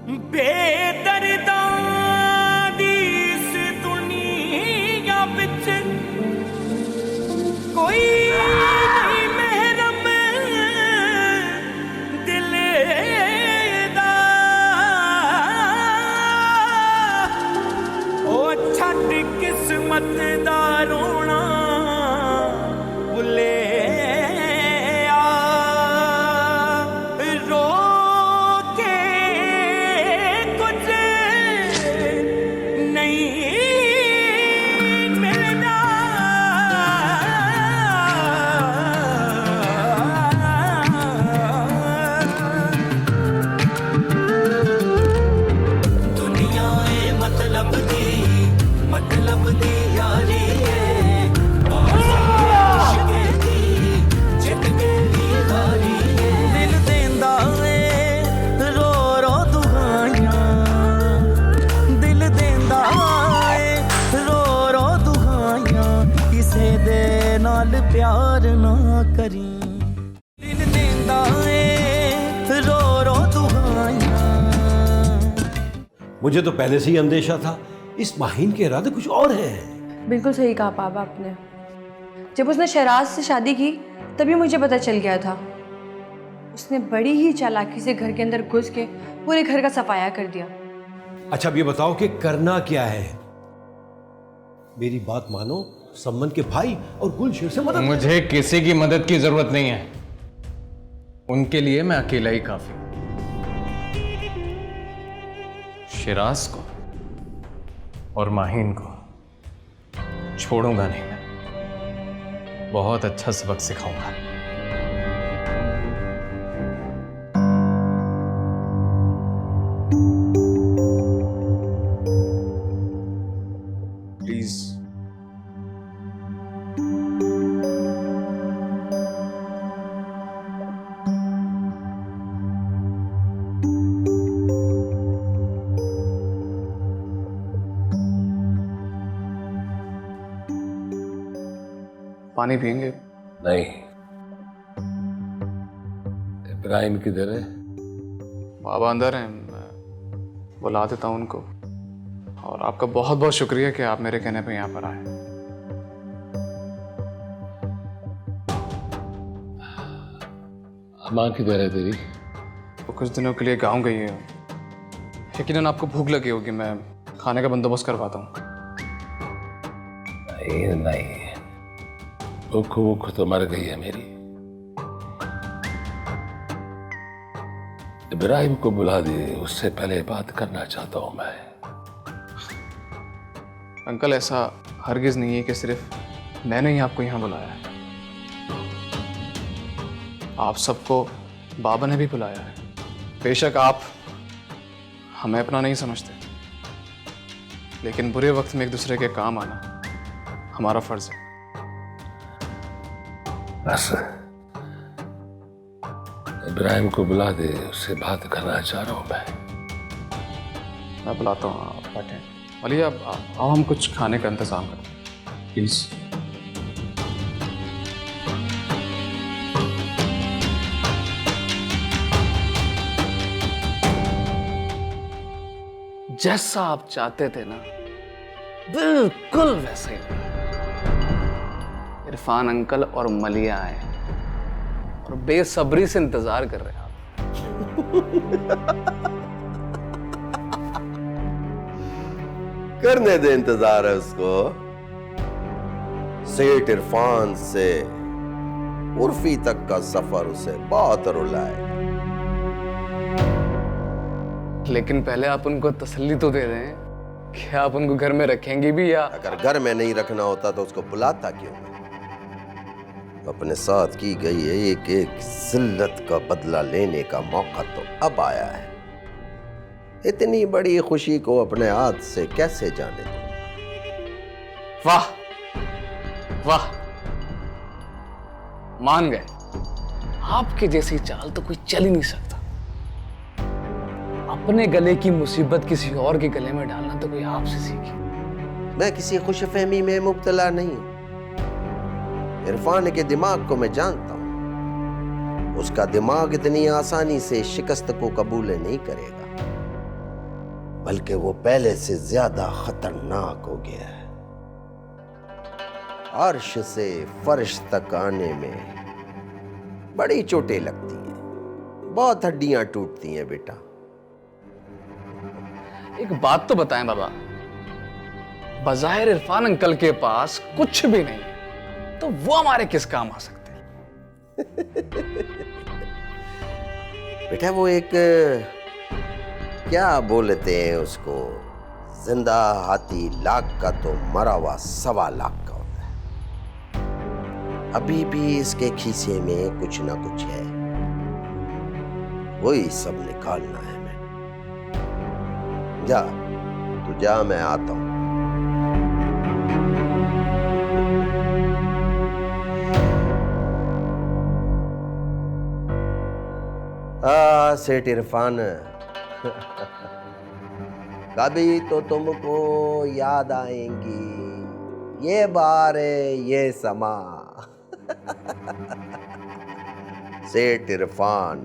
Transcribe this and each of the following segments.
बेदर्दां दी इस दुनिया विच कोई नहीं महरम दिल दा। ओ छड्ड किस्मत दा रोना भुले प्यार ना करी दिल देंदा ए रो रो दुआयां। मुझे तो पहले से ही अंदेशा था, इस माहीन के इरादे कुछ और हैं। बिल्कुल सही कहा पापा आपने। जब उसने शहराज से शादी की तभी मुझे पता चल गया था। उसने बड़ी ही चालाकी से घर के अंदर घुस के पूरे घर का सफाया कर दिया। अच्छा अब ये बताओ कि करना क्या है? मेरी बात मानो, सम्मन के भाई और गुलशेर से मदद। मुझे किसी की मदद की जरूरत नहीं है, उनके लिए मैं अकेला ही काफी। शिराज को और माहीन को छोड़ूंगा नहीं मैं, बहुत अच्छा सबक सिखाऊंगा। प्लीज पानी पियेंगे? नहीं। इब्राहिम किधर है? बाबा अंदर हैं, मैं बुला देता हूं उनको। और आपका बहुत बहुत शुक्रिया कि आप मेरे कहने पे यहाँ पर आए। माँ किधर है तेरी? वो कुछ दिनों के लिए गांव गई है। यकीनन आपको भूख लगी होगी, मैं खाने का बंदोबस्त करवाता हूँ। नहीं, भूख तो मर गई है मेरी। इब्राहिम को बुला दे, उससे पहले बात करना चाहता हूं मैं। अंकल ऐसा हरगिज नहीं है कि सिर्फ मैंने ही आपको यहाँ बुलाया है। आप सबको बाबा ने भी बुलाया है। बेशक आप हमें अपना नहीं समझते, लेकिन बुरे वक्त में एक दूसरे के काम आना हमारा फर्ज है। बस इब्राहिम को बुला दे, उससे बात करना चाह रहा हूं मैं बुलाता हूँ, आप बैठे। अली आप आओ, हम कुछ खाने का इंतजाम करें प्लीज। जैसा आप चाहते थे ना, बिल्कुल वैसे ही। इरफान अंकल और मलिया आए और बेसब्री से इंतजार कर रहे हैं आप। करने दे इंतजार है उसको। सेठ इरफान से उर्फी तक का सफर उसे बहुत रुलाए। लेकिन पहले आप उनको तसल्ली तो दे दें कि आप उनको घर में रखेंगे भी, या अगर घर में नहीं रखना होता तो उसको बुलाता क्यों? अपने साथ की गई एक एक जिल्लत का बदला लेने का मौका तो अब आया है। इतनी बड़ी खुशी को अपने हाथ से कैसे जाने दो? वाह वाह, मान गए। आपके जैसी चाल तो कोई चल ही नहीं सकता। अपने गले की मुसीबत किसी और के गले में डालना तो कोई आपसे सीखे। मैं किसी खुशफहमी में मुब्तला नहीं। इरफान के दिमाग को मैं जानता हूं। उसका दिमाग इतनी आसानी से शिकस्त को कबूल नहीं करेगा। बल्कि वो पहले से ज्यादा खतरनाक हो गया है। अर्श से फर्श तक आने में बड़ी चोटें लगती हैं, बहुत हड्डियां टूटती हैं बेटा। एक बात तो बताएं बाबा, बज़ाहिर इरफान अंकल के पास कुछ भी नहीं है, तो वो हमारे किस काम आ सकते हैं? बेटा वो एक क्या बोलते हैं उसको, जिंदा हाथी लाख का तो मरा हुआ 1.25 लाख का होता है। अभी भी इसके खीसे में कुछ ना कुछ है, वही सब निकालना है। मैंने जा, तू जा, मैं आता हूं। सेठ इरफान, कभी तो तुमको याद आएंगी ये बारे ये समा। सेठ इरफान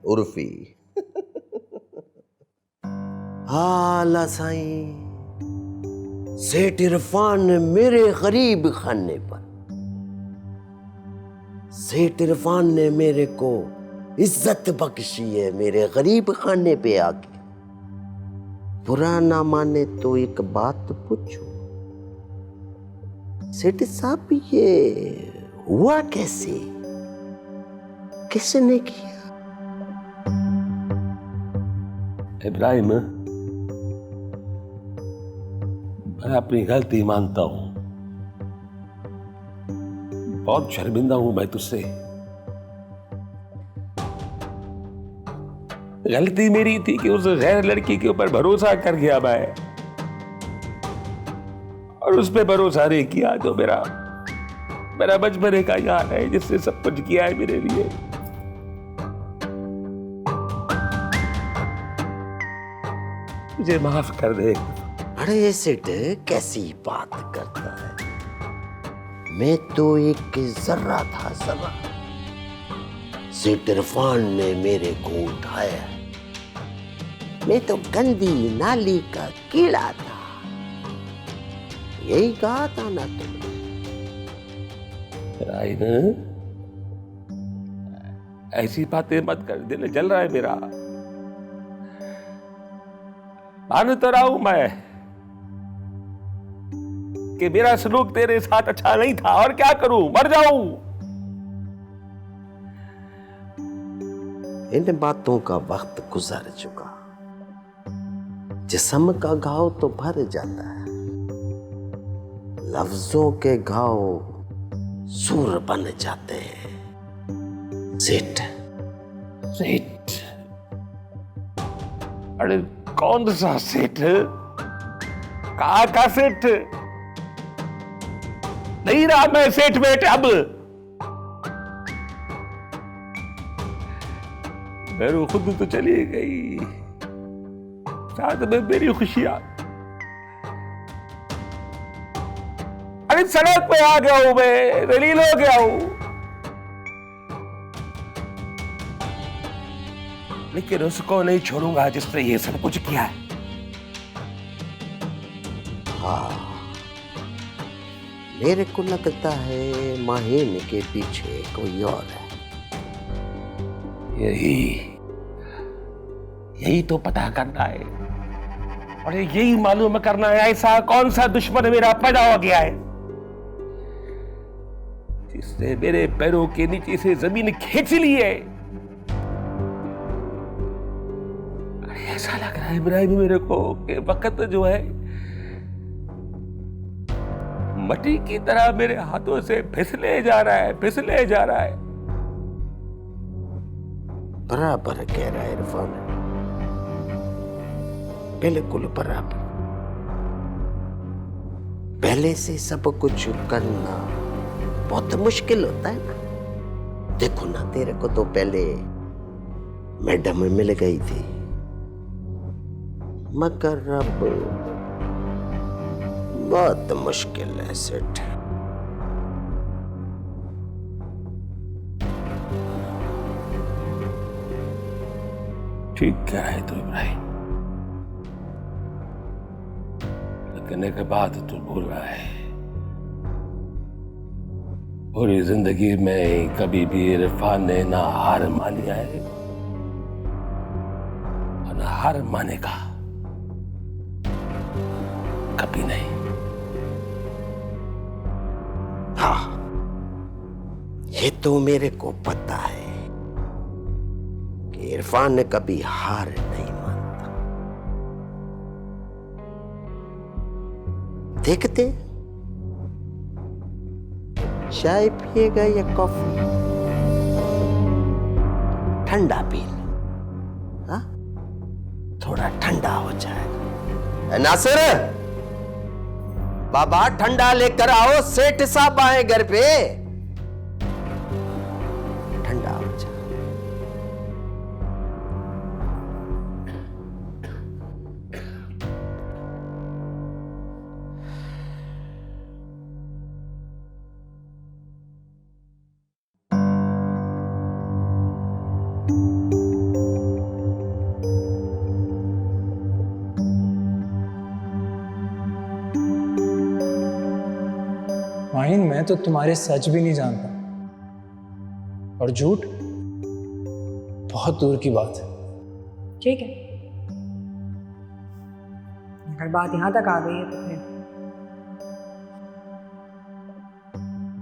उर्फी आला साईं, सेठ इरफान मेरे गरीब खाने पर, सेठ इरफान ने मेरे को इज्जत बख्शी है मेरे गरीब खाने पे आके। पुराना माने तो एक बात पूछूं, सेठ साहब ये हुआ कैसे, किसने किया? इब्राहिम, मैं अपनी गलती मानता हूं, बहुत शर्मिंदा हूं मैं तुझसे। गलती मेरी थी कि उस गैर लड़की के ऊपर भरोसा कर गया मैं, और उस पे भरोसा नहीं किया जो मेरा बचपने का यार है, जिसने सब कुछ किया है मेरे लिए। मुझे माफ कर दे। अरे ये सेठ कैसी बात करता है, मैं तो एक जर्रा था, जर्रा। सेठ इरफान ने मेरे को उठाया, मैं तो गंदी नाली का कीड़ा था, यही कहा था ना तुमने? ऐसी बातें मत कर, दिल जल रहा है मेरा। मान तो रहा हूं मैं कि मेरा सलूक तेरे साथ अच्छा नहीं था, और क्या करूं, मर जाऊं। इन बातों का वक्त गुजर चुका, जिस्म का घाव तो भर जाता है, लफ्जों के घाव सूर बन जाते हैं। सेठ, सेठ? अरे कौन सा सेठ? कहाँ का सेठ? नहीं रहा मैं सेठ बेटे अब। मेरी खुद तो चली गई, साथ में मेरी खुशियां। अरे सड़क पे आ गया हूं मैं, दलील हो गया हूं, लेकिन उसको नहीं छोड़ूंगा जिसने ये सब कुछ किया है। हाँ, मेरे को लगता है माहिन के पीछे कोई और है। यही तो पता करना है, और यही मालूम करना है ऐसा कौन सा दुश्मन मेरा पैदा हो गया है जिसने मेरे पैरों के नीचे से जमीन खींच ली है। ऐसा लग रहा है इब्राहिम मेरे को कि वक्त जो है मट्टी की तरह मेरे हाथों से फिसले जा रहा है, फिसले जा रहा है। बराबर कह रहा है इरफान, बिल्कुल बराबर। पहले से सब कुछ करना बहुत मुश्किल होता है ना। देखो ना, तेरे को तो पहले मैडम मिल गई थी, मगर अब बहुत मुश्किल है सेठ। ठीक कह रहे तो इब्राहिम, करने के बाद तू भूल रहा है। पूरी जिंदगी में कभी भी इरफान ने ना हार मानी है और ना हार मानेगा, कभी नहीं। हाँ, ये तो मेरे को पता है कि इरफान ने कभी हार नहीं मानता। देखते चाय पिएगा या कॉफी? ठंडा पी ले, हाँ? थोड़ा ठंडा हो जाएगा। नासिर, बाबा ठंडा लेकर आओ, सेठ साहब आए घर पे। ठंडा हो जाए। माहिन, मैं तो तुम्हारे सच भी नहीं जानता, और झूठ बहुत दूर की बात है। ठीक है, अगर बात यहां तक आ गई है तो फिर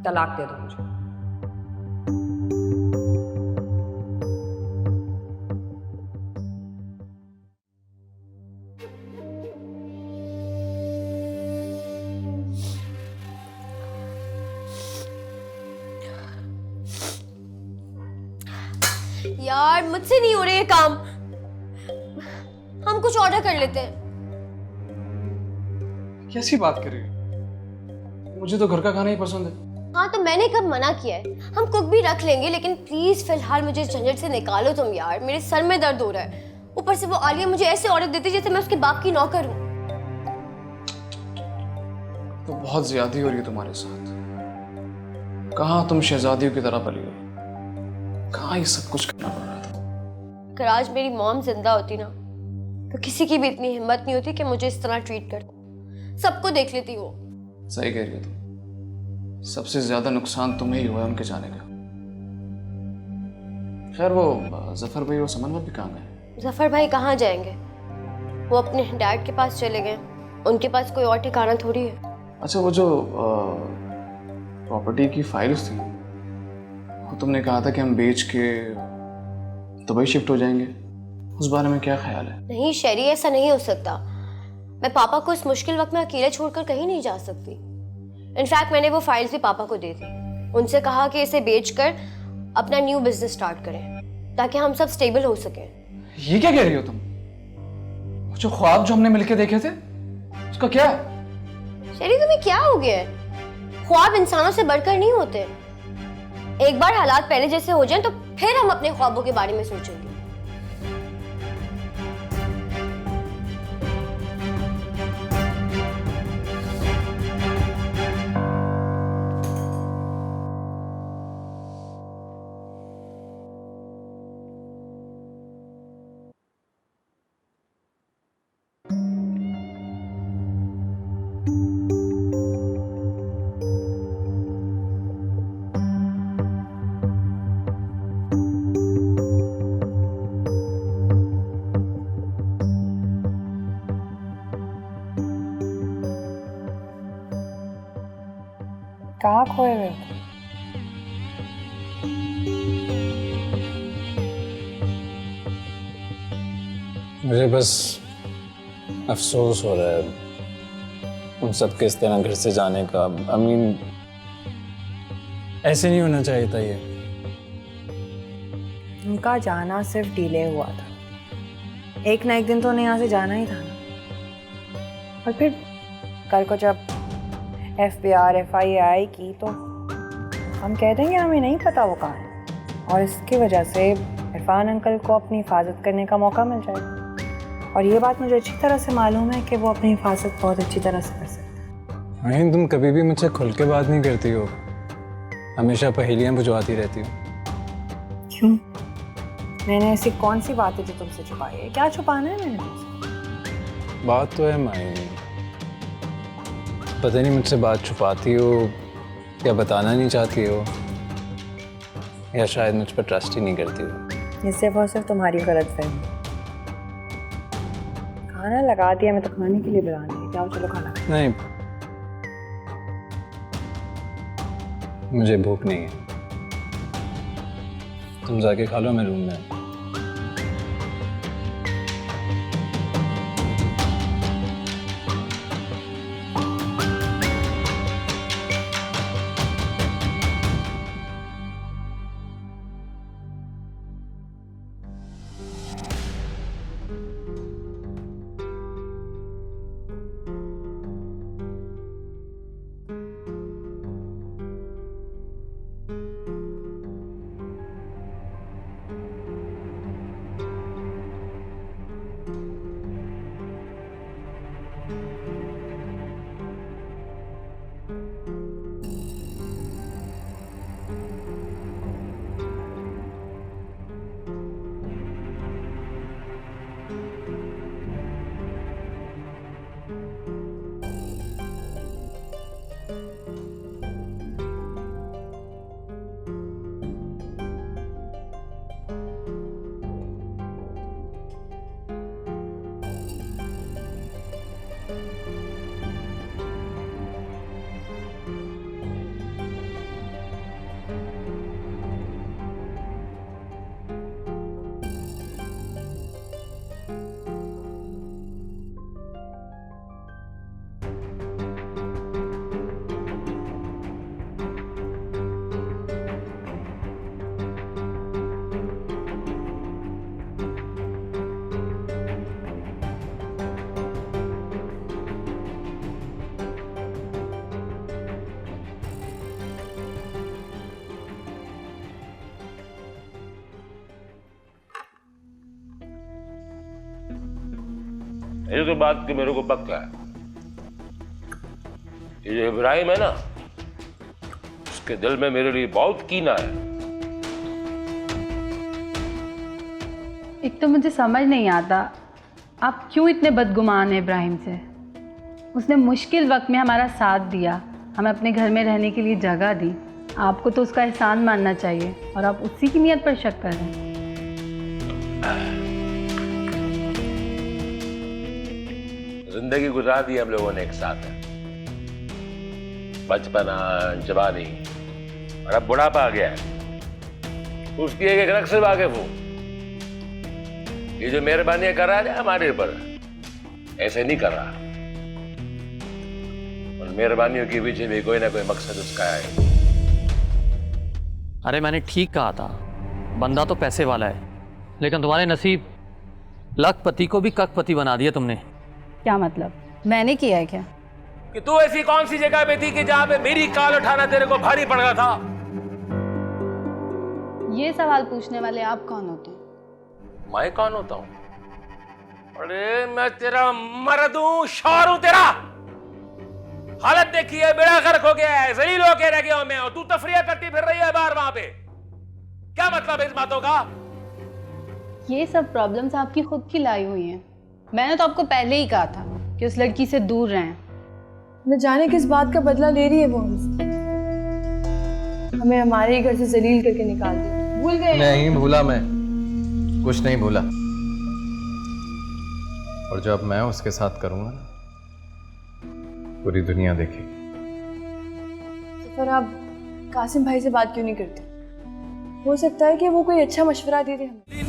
तलाक दे दो मुझे। यार मुझसे नहीं हो रहे ये काम, हम कुछ ऑर्डर कर लेते हैं। कैसी बात कर रही हो? मुझे तो घर का खाना ही पसंद है। हाँ तो मैंने कब मना किया है? हम कुक भी रख लेंगे, लेकिन प्लीज फिलहाल मुझे इस झंझट से निकालो तुम यार, मेरे सर में दर्द हो रहा है। ऊपर से वो आलिया मुझे ऐसे ऑर्डर देती जैसे मैं उसके बाप की नौकर हूँ। तो बहुत ज्यादा हो रही है तुम्हारे साथ। कहाँ तुम शहजादियों की तरह पली हो, कहाँ ये सब कुछ करना पड़ रहा था। अगर आज मेरी मॉम जिंदा होती ना, तो किसी की भी इतनी हिम्मत नहीं होती कि मुझे इस तरह ट्रीट कर, सबको देख लेती वो। सही कह रही हो तुम, सबसे ज्यादा नुकसान तुम्हें ही हुआ है उनके जाने का। खैर वो जफर भाई और समन भी कहाँ गए? जफर भाई कहाँ जाएंगे, वो अपने डैड के पास चले गए, उनके पास कोई और ठिकाना थोड़ी है। अच्छा, वो जो प्रॉपर्टी की फाइल्स थी, वो तुमने कहा था कि हम बेच के दुबई शिफ्ट हो जाएंगे, उस बारे में क्या ख्याल है? नहीं शेरी, ऐसा नहीं हो सकता। मैं पापा को इस मुश्किल वक्त में अकेले छोड़कर कहीं नहीं जा सकती। इनफैक्ट मैंने वो फाइल्स भी पापा को दे दी, उनसे कहा कि इसे बेचकर अपना न्यू बिजनेस स्टार्ट करें ताकि हम सब स्टेबल हो सकें। ये क्या कह रही हो तुम? जो ख्वाब जो हमने मिलके देखे थे उसका क्या? शेरी तुम्हें क्या हो गया है? ख्वाब इंसानों से बढ़कर नहीं होते। एक बार हालात पहले जैसे हो जाएं तो फिर हम अपने ख्वाबों के बारे में सोचेंगे। कहाँ खोए हुए? मुझे बस अफसोस हो रहा है उन सब के इस तरह घर से जाने का। आई मीन, ऐसे नहीं होना चाहिए था ये। उनका जाना सिर्फ डिले हुआ था, एक ना एक दिन तो उन्हें यहाँ से जाना ही था ना। और फिर कल को जब FBI FIA आएगी तो हम कह देंगे हमें नहीं पता वो कहाँ है, और इसकी वजह से इरफान अंकल को अपनी हिफाजत करने का मौका मिल जाएगा। और ये बात मुझे अच्छी तरह से मालूम है कि वो अपनी हिफाजत बहुत अच्छी तरह से कर सकता है। माहिन, तुम कभी भी मुझसे खुल के बात नहीं करती हो, हमेशा पहेलियाँ बुझवाती रहती हो। क्यों? मैंने ऐसी कौन सी बात है जो तुमसे छुपाई है? क्या छुपाना है मैंने तुमसे? बात तो है माहिन, पता नहीं मुझसे बात छुपाती हो या बताना नहीं चाहती हो, या शायद मुझ पर ट्रस्ट ही नहीं करती हो। ये सिर्फ और सिर्फ तुम्हारी गलतफहमी। खाना लगा दिया, मैं तो खाने के लिए बुला रही। जाओ चलो खाना खाओ। नहीं, मुझे भूख नहीं है। तुम जाके खा लो, मैं रूम में। ये तो बात की मेरे को पक्का है, ये जो इब्राहिम है ना, उसके दिल में मेरे लिए बहुत कीना है। एक तो मुझे समझ नहीं आता आप क्यों इतने बदगुमान हैं इब्राहिम से। उसने मुश्किल वक्त में हमारा साथ दिया, हमें अपने घर में रहने के लिए जगह दी। आपको तो उसका एहसान मानना चाहिए और आप उसी की नीयत पर शक कर रहे हैं। जिंदगी गुजार दी हम लोगों ने एक साथ है, बचपना, जवानी, और अब बुढ़ापा आ गया है। उसकी एक एक रग से वाकिफ हूं। ये जो मेहरबानियां कर रहा है हमारे ऊपर, ऐसे नहीं कर रहा। और मेहरबानियों के पीछे भी कोई ना कोई मकसद उसका है। अरे मैंने ठीक कहा था, बंदा तो पैसे वाला है, लेकिन तुम्हारे नसीब लखपति को भी कखपति बना दिया तुमने। क्या मतलब, मैंने किया है क्या? कि तू ऐसी कौन सी जगह पे थी कि जहां पे मेरी काल उठाना तेरे को भारी पड़ रहा था? ये सवाल पूछने वाले आप कौन होते हैं? मैं कौन होता हूं? अरे मैं तेरा मर्द हूं, शौहर हूं तेरा। हालत देखी है, बेड़ा गर्क हो गया है, जलील होके रह गया हूं मैं, और तू तफरिया करती फिर रही है बाहर वहां पे। क्या मतलब है इस बातों का? ये सब प्रॉब्लम्स आपकी खुद की लाई हुई हैं। मैंने तो आपको पहले ही कहा था कि उस लड़की से दूर रहें। न जाने किस बात का बदला ले रही है वो हमसे। हमें हमारे ही घर से जलील करके निकाल दिया। भूल गए? नहीं भूला, मैं कुछ नहीं भूला। और जब मैं उसके साथ करूंगा ना, पूरी दुनिया देखेगी। तो फिर आप कासिम भाई से बात क्यों नहीं करते? हो सकता है कि वो कोई अच्छा मशवरा दे दे हमें।